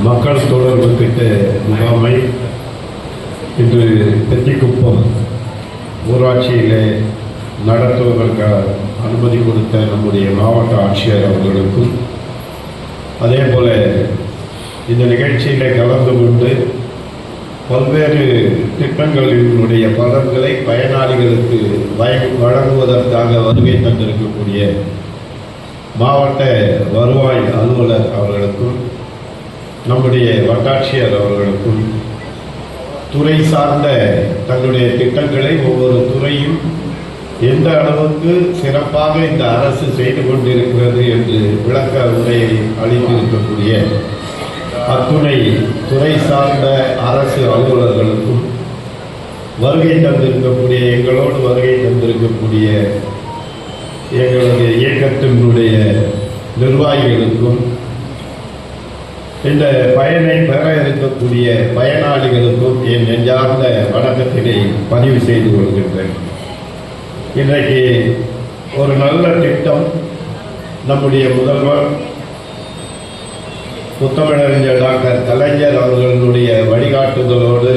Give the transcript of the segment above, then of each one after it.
மக்கள் தொடர்பு திட்ட முகாமை இன்று தெத்திக்குப்பம் ஊராட்சியிலே நடத்துவதற்காக அனுமதி கொடுத்த நம்முடைய மாவட்ட ஆட்சியர் அவர்களுக்கும், அதே போல இந்த நிகழ்ச்சியிலே கலந்து கொண்டு பல்வேறு திட்டங்களினுடைய பலன்களை பயனாளிகளுக்கு வழங்குவதற்காக வருகை தந்திருக்கக்கூடிய மாவட்ட வருவாய் அலுவலர் அவர்களுக்கும், நம்முடைய வட்டாட்சியர் அவர்களுக்கும், துறை சார்ந்த தங்களுடைய திட்டங்களை ஒவ்வொரு துறையும் எந்த அளவுக்கு சிறப்பாக இந்த அரசு செய்து கொண்டிருக்கிறது என்று விளக்க உரையை அளித்திருக்கக்கூடிய அத்துணை துறை சார்ந்த அரசு அலுவலர்களுக்கும், வருகை தந்திருக்கக்கூடிய எங்களோடு வருகை தந்திருக்கக்கூடிய எங்களுடைய இயக்கத்தினுடைய நிர்வாகிகளுக்கும், இந்த பயனை பெற இருக்கக்கூடிய பயனாளிகளுக்கும் என் நெஞ்சார்ந்த வணக்கத்தினை பதிவு செய்து கொள்கின்றேன். இன்றைக்கு ஒரு நல்ல திட்டம் நம்முடைய முதல்வர் முத்தமிழறிஞர் டாக்டர் கலைஞர் அவர்களுடைய வழிகாட்டுதலோடு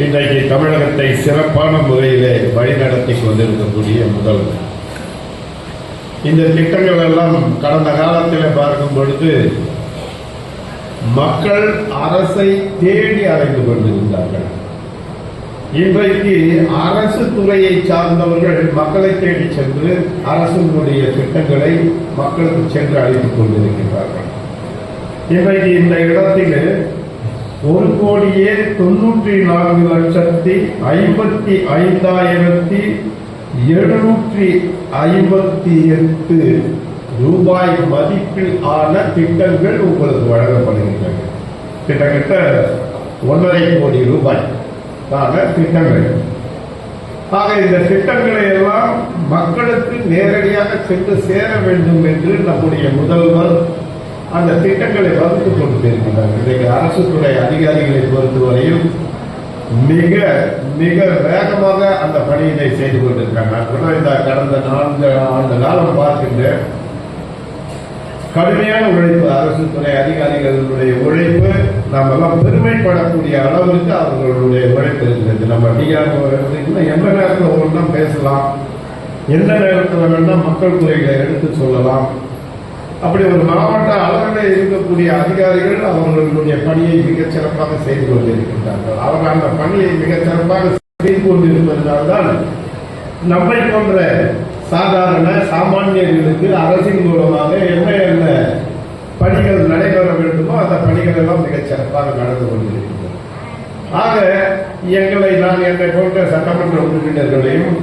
இன்றைக்கு தமிழகத்தை சிறப்பான முறையிலே வழிநடத்தி கொண்டிருக்கக்கூடிய முதல்வர். இந்த திட்டங்கள் எல்லாம் கடந்த காலத்தில் பார்க்கும் பொழுது மக்கள் அரசை தேடி அலைந்து கொண்டிருந்தார்கள். இன்றைக்கு அரசு துறையை சார்ந்தவர்கள் மக்களை தேடி சென்று அரசினுடைய திட்டங்களை மக்களுக்கு சென்று அழைத்துக் கொண்டிருக்கிறார்கள். இன்றைக்கு இந்த இடத்தில் 1,94,55,758 ரூபாய் மதிப்பில் ஆன திட்டங்கள் உங்களுக்கு வழங்கப்படுகின்றன. கிட்டத்தட்ட 1,50 கோடி ரூபாய் திட்டங்கள். ஆக இந்த திட்டங்களை எல்லாம் மக்களுக்கு நேரடியாக சென்று சேர வேண்டும் என்று நம்முடைய முதல்வர் அந்த திட்டங்களை வகுத்துக் கொண்டிருக்கிறார். இன்றைக்கு அரசு துறை அதிகாரிகளை பொறுத்தவரையில் மிக மிக வேகமாக அந்த பணியினை செய்து கொண்டிருக்காங்க. இந்த கடந்த 4 ஆண்டு காலம் பார்க்கின்ற கடுமையான உழைப்பு, அரசு துறை அதிகாரிகளுடைய உழைப்பு நாம் எல்லாம் பெருமைப்படக்கூடிய அளவிற்கு அவர்களுடைய உழைப்பு இருக்கிறது. நம்ம எந்த நேரத்தில் ஒன்றா பேசலாம், எந்த நேரத்தில் வேணா மக்கள் துறைகளை எடுத்து சொல்லலாம். அப்படி ஒரு மாவட்ட அளவில் இருக்கக்கூடிய அதிகாரிகள் அவர்களுடைய பணியை மிகச் சிறப்பாக செய்து கொண்டிருக்கின்றார்கள். அவர்கள் அந்த பணியை மிகச் சிறப்பாக செய்து கொண்டிருப்பதனால்தான் நம்மை போன்ற சாதாரண சாமானியர்களுக்கு அரசின் மூலமாக என்ன பணிகள் நடைபெற வேண்டுமோ அந்த பணிகள் எல்லாம் மிகச் சிறப்பாக நடந்து கொண்டிருக்கின்றன. ஆக என்னை போன்ற சட்டமன்ற உறுப்பினர்களையும்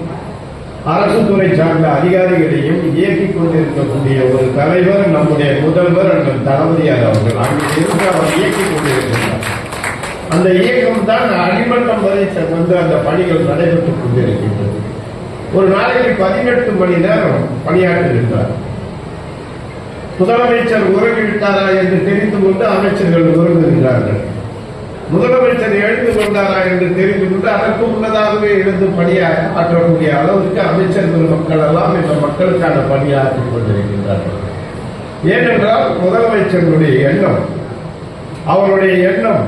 அரசு துறை சார்ந்த அதிகாரிகளையும் இயக்கிக் கொண்டிருக்கக்கூடிய ஒரு தலைவர் நம்முடைய முதல்வர் அண்ணன் தளபதியார் அவர்கள். அங்கிருந்து அவர் இயக்கிக் கொண்டிருக்கிறார். அந்த இயக்கம் தான் அடிமட்டம் வரை வந்து அந்த பணிகள் நடைபெற்றுக் கொண்டிருக்கின்றது. ஒரு நாளைக்கு 18 மணி நேரம் பணியாற்றுகின்றார். முதலமைச்சர் உறங்கிவிட்டாரா என்று தெரிந்து கொண்டு அமைச்சர்கள் உறங்குகின்றார்கள். முதலமைச்சர் எழுந்து கொண்டாரா என்று தெரிந்து கொண்டு அதற்கு முன்னதாகவே எழுந்து பணியாற்றக்கூடிய அளவுக்கு அமைச்சர்கள் மக்கள் எல்லாம் இந்த மக்களுக்கான பணியாற்றிக் கொண்டிருக்கின்றார்கள். ஏனென்றால் முதலமைச்சருடைய எண்ணம், அவருடைய எண்ணம்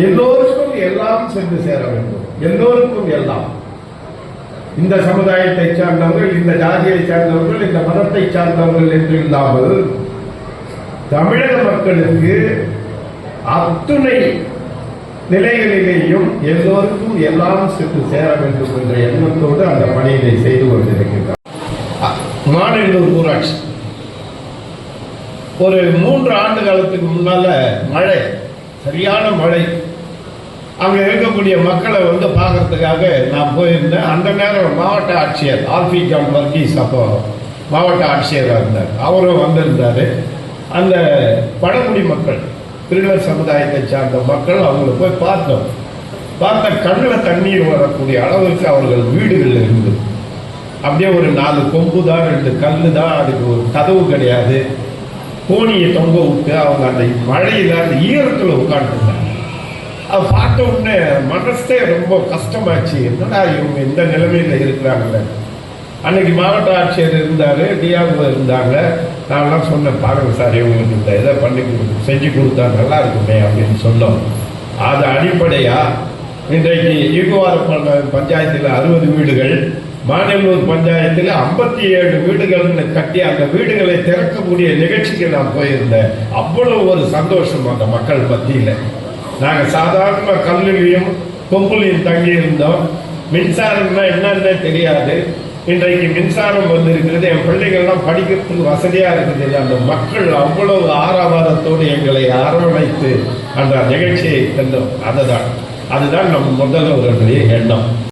எல்லோருக்கும் எல்லாம் சென்று சேர வேண்டும். எல்லோருக்கும் எல்லாம், இந்த சமுதாயத்தை சார்ந்தவர்கள், இந்த ஜாதியை சார்ந்தவர்கள், இந்த மதத்தை சார்ந்தவர்கள் என்று இல்லாமல் தமிழக மக்களுக்கு அத்துணை நிலைகளிலேயும் எல்லோருக்கும் எல்லாம் சென்று சேர வேண்டும் என்ற எண்ணத்தோடு அந்த பணியினை செய்து கொண்டிருக்கின்றார். மாநல்லூர் ஊராட்சி ஒரு 3 ஆண்டு காலத்துக்கு முன்னால மழை, சரியான மழை, அங்க இருக்கக்கூடிய மக்களை வந்து பார்க்கறதுக்காக நான் போயிருந்தேன். அந்த நேரம் மாவட்ட ஆட்சியர் ஆல்பி ஜான் வர்கீஸ் அப்போ மாவட்ட ஆட்சியராக இருந்தார். அவரும் வந்திருந்தாரு. அந்த பழங்குடி மக்கள், திருநர் சமுதாயத்தை சார்ந்த மக்கள், அவங்களை போய் பார்த்த கண்ணில் தண்ணீர் வரக்கூடிய அளவுக்கு அவர்கள் வீடுகள் இருந்து அப்படியே ஒரு 4 கொம்பு தான், 2 கல்லு தான், அதுக்கு ஒரு கதவு கிடையாது. கோணியை தொங்க விட்டு அவங்க அந்த மழையில அந்த ஈரத்தில் உட்காந்துருந்தாங்க. அதை பார்த்த உடனே மனசே ரொம்ப கஷ்டமாச்சு. என்னடா இவங்க இந்த நிலைமையில இருக்கிறாங்க. அன்னைக்கு மாவட்ட ஆட்சியர் இருந்தார், டிஆர்ஓ இருந்தாங்க. நான்லாம் சொன்னேன், பாருங்க சார், இவங்களுக்கு இந்த இதை பண்ணி செஞ்சு கொடுத்தா நல்லா இருக்குமே அப்படின்னு சொன்னோம். அது அடிப்படையா இன்றைக்கு ஈகுவார பஞ்சாயத்தில் 60 வீடுகள், மாநிலூர் பஞ்சாயத்தில் 57 வீடுகள் கட்டி அந்த வீடுகளை திறக்கக்கூடிய நிகழ்ச்சிக்கு நான் போயிருந்தேன். அவ்வளவு ஒரு சந்தோஷம் அந்த மக்கள் மத்தியில். நாங்கள் சாதாரண கல்லுலையும் கொம்புலையும் தங்கி இருந்தோம். மின்சாரம்னா என்னன்னு தெரியாது. இன்றைக்கு மின்சாரம் வந்திருக்கிறது, என் பிள்ளைகள்லாம் படிக்கிறதுக்கு வசதியா இருக்குது. அந்த மக்கள் அவ்வளவு ஆரவாரத்தோடு எங்களை அரவணைத்து அந்த நிகழ்ச்சியை தந்தோம். அதுதான் நம் முதல்வர்களுடைய எண்ணம்.